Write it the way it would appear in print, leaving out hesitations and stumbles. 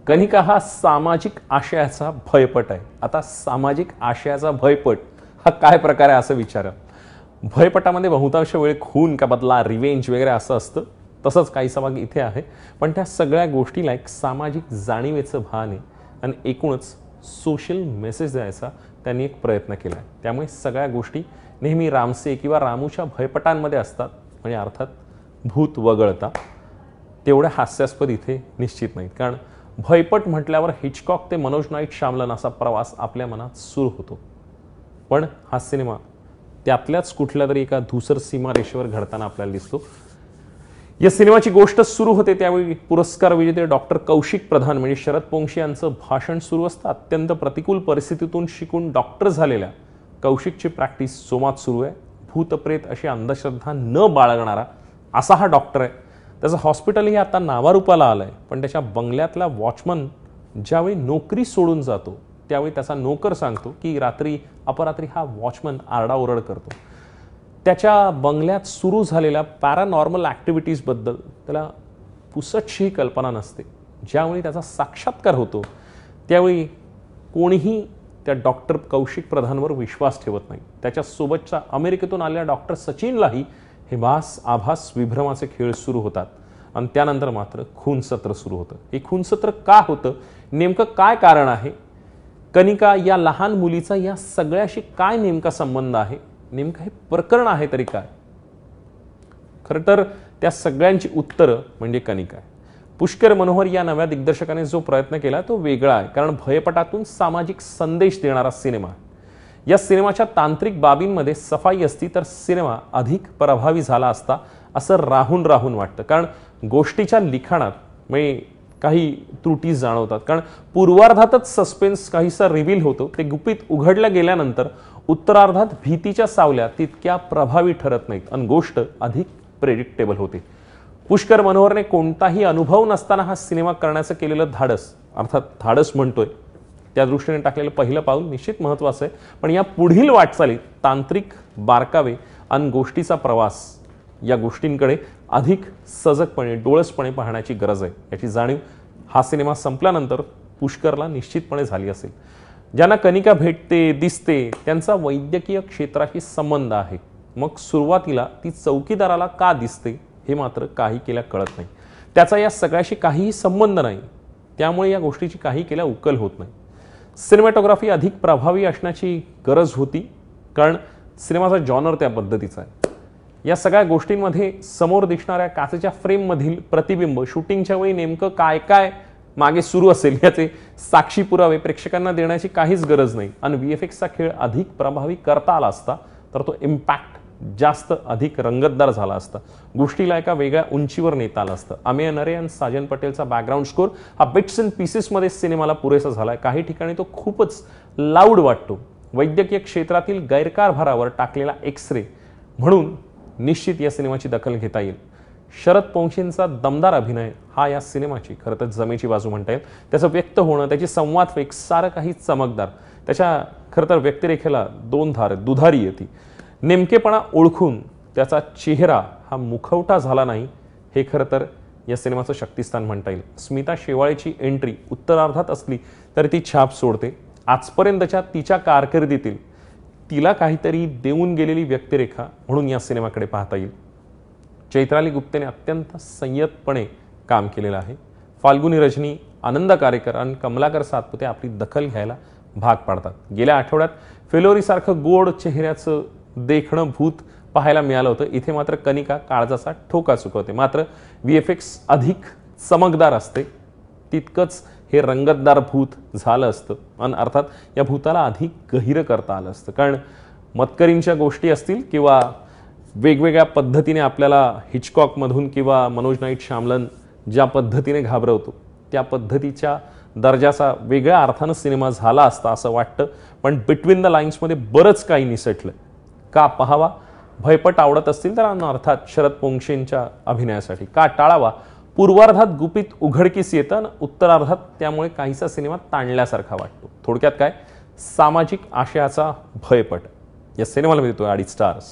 कनिका हा सामाजिक आशयाचा भयपट आहे। आता सामाजिक आशयाचा भयपट हा काय प्रकार आहे असं विचारा। भयपटामध्ये बहुतांश वेळ खून का बदला, रिवेंज वगैरे असं असतं। तसंच काहीसा भाग इथे आहे, पण त्या सगळ्या गोष्टीला एक सामाजिक जाणीवेचं भान आहे आणि एकूणच सोशल मेसेज द्यायचा त्यांनी एक प्रयत्न केला आहे। त्यामुळे सगळ्या गोष्टी नेहमी रामसे किंवा रामूच्या भयपटांमध्ये असतात, म्हणजे अर्थात भूत वगळता। तेवढे हास्यास्पद इथे निश्चित नाहीत, कारण भयपट म्हटल्यावर हिचकॉक ते मनोज नाईट श्यामलन असा प्रवास आपल्या मनात सुरू होतो। पण हा सिनेमा त्यातल्याच कुठल्या तरी एका धूसर सीमारेषेवर घडताना आपल्याला दिसतो। या सिनेमाची गोष्ट सुरू होते त्यावेळी पुरस्कार विजेते डॉक्टर कौशिक प्रधान म्हणजे शरद पोंक्षे यांचं भाषण सुरू असतं। अत्यंत प्रतिकूल परिस्थितीतून शिकून डॉक्टर झालेल्या कौशिकची प्रॅक्टिस जोमात सुरू आहे। भूतप्रेत अशी अंधश्रद्धा न बाळगणारा असा हा डॉक्टर आहे। त्याचं हॉस्पिटलही आता नावारूपाला आलंय, पण त्याच्या बंगल्यातला वॉचमन ज्यावेळी नोकरी सोडून जातो त्यावेळी त्याचा नोकर सांगतो की अपरात्री हा वॉचमन आरडाओरड करतो। त्याच्या बंगल्यात सुरू झालेल्या पॅरानॉर्मल ॲक्टिव्हिटीजबद्दल त्याला पुसटशी कल्पना नसते। ज्यावेळी त्याचा साक्षात्कार होतो त्यावेळी कोणीही त्या डॉक्टर कौशिक प्रधानवर विश्वास ठेवत नाही। त्याच्यासोबतच्या अमेरिकेतून आलेल्या डॉक्टर सचिनलाही हे आभास विभ्रमाचे खेळ सुरू होतात आणि त्यानंतर मात्र खूनसत्र सुरू होतं। हे खूनसत्र का होतं, नेमकं काय कारण आहे, कनिका या लहान मुलीचा या सगळ्याशी काय नेमका संबंध आहे, नेमकं हे प्रकरण आहे तरी काय? खरं तर त्या सगळ्यांची उत्तरं म्हणजे कनिका आहे। पुष्कर मनोहर या नव्या दिग्दर्शकाने जो प्रयत्न केला तो वेगळा आहे, कारण भयपटातून सामाजिक संदेश देणारा सिनेमा। या सिनेमाच्या तांत्रिक बाबींमध्ये सफाई असती तर सिनेमा अधिक प्रभावी झाला असता असं राहून वाटतं। कारण गोष्टीच्या लिखाणात म्हणजे काही त्रुटी जाणवतात, कारण पूर्वार्धातच सस्पेन्स काहीसा रिव्हील होतो, ते गुपित उघडल्या गेल्यानंतर उत्तरार्धात भीतीच्या सावल्या तितक्या प्रभावी ठरत नाहीत आणि गोष्ट अधिक प्रेडिक्टेबल होते। पुष्कर मनोहरने कोणताही अनुभव नसताना हा सिनेमा करण्याचं केलेलं धाडस, अर्थात धाडस म्हणतोय त्या दृष्टीने टाकलेलं पहिलं पाऊल निश्चित महत्त्वाचं आहे, पण या पुढील वाटचालीत तांत्रिक बारकावे आणि गोष्टीचा प्रवास या गोष्टींकडे अधिक सजगपणे डोळसपणे पाहण्याची गरज आहे। याची जाणीव हा सिनेमा संपल्यानंतर पुष्करला निश्चितपणे झाली असेल। ज्यांना कनिका भेटते दिसते त्यांचा वैद्यकीय क्षेत्राशी संबंध आहे, मग सुरुवातीला ती चौकीदाराला का दिसते हे मात्र काही केल्या कळत नाही। त्याचा या सगळ्याशी काहीही संबंध नाही, त्यामुळे या गोष्टीची काही केल्या उकल होत नाही। सिनेमॅटोग्राफी अधिक प्रभावी असण्याची गरज होती, कारण सिनेमाचा जॉनर त्या पद्धतीचा आहे। या सगळ्या गोष्टींमध्ये समोर दिसणाऱ्या काचेच्या फ्रेममधील प्रतिबिंब, शूटिंगच्या वेळी नेमकं काय काय मागे सुरू असेल याचे साक्षी पुरावे प्रेक्षकांना देण्याची काहीच गरज नाही आणि VFXचा खेळ अधिक प्रभावी करता आला असता तर तो इम्पॅक्ट जास्त अधिक रंगतदार झाला असता, गोष्टीला एका वेगळ्या उंचीवर नेता आलं असतं। अमेय नरे आणि साजन पटेलचा बॅकग्राऊंड स्कोर हा बिट्स अँड पीसेसमध्ये सिनेमाला पुरेसा झालाय। काही ठिकाणी तो खूपच लाऊड वाटतो। वैद्यकीय क्षेत्रातील गैरकारभारावर टाकलेला एक्सरे म्हणून निश्चित या सिनेमाची दखल घेता येईल। शरद पोंक्षेंचा दमदार अभिनय हा या सिनेमाची खरं तर जमेची बाजू म्हणता येईल। त्याचं व्यक्त होणं, त्याची संवाद फेक सारं काही चमकदार, त्याच्या खरं तर व्यक्तिरेखेला दोन धार दुधारी येते। नेमकेपणा ओळखून त्याचा चेहरा हा मुखवटा झाला नाही हे खरं तर या सिनेमाचं शक्तिस्थान म्हणता येईल। स्मिता शेवाळेची एंट्री उत्तरार्धात असली तरी ती छाप सोडते। आजपर्यंतच्या तिच्या कारकिर्दीतील तिला काहीतरी देऊन गेलेली व्यक्तिरेखा म्हणून या सिनेमाकडे पाहता येईल। चैत्राली गुप्तेने अत्यंत संयतपणे काम केलेलं आहे। फाल्गुनी रजनी, आनंद कारेकर आणि कमलाकर सातपुते आपली दखल घ्यायला भाग पाडतात। गेल्या आठवड्यात फेलोरीसारखं गोड चेहऱ्याचं देखणं भूत पाहायला मिळालं होतं, इथे मात्र कनिका काळजाचा ठोका चुकवते। मात्र VFX अधिक चमकदार असते, तितकंच हे रंगतदार भूत झालं असतं आणि अर्थात या भूताला अधिक गहिरं करता आलं असतं। कारण मतकरींच्या गोष्टी असतील किंवा वेगवेगळ्या पद्धतीने आपल्याला हिचकॉकमधून किंवा मनोज नाईट श्यामलन ज्या पद्धतीने घाबरवतो त्या पद्धतीच्या दर्जाचा वेगळ्या अर्थानं सिनेमा झाला असता असं वाटतं, पण बिटवीन द लाईन्समध्ये बरंच काही निसटलं। का पाहावा? भयपट आवडत असतील तर अर्थात शरद पोंक्षेंच्या अभिनयासाठी। का टाळावा? पूर्वार्धात गुपित उघडकीस येतं आणि उत्तरार्धात त्यामुळे काहीसा सिनेमा ताणल्यासारखा वाटतो। थोडक्यात काय, सामाजिक आशयाचा भयपट या सिनेमाला मिळतोय 2.5 स्टार्स।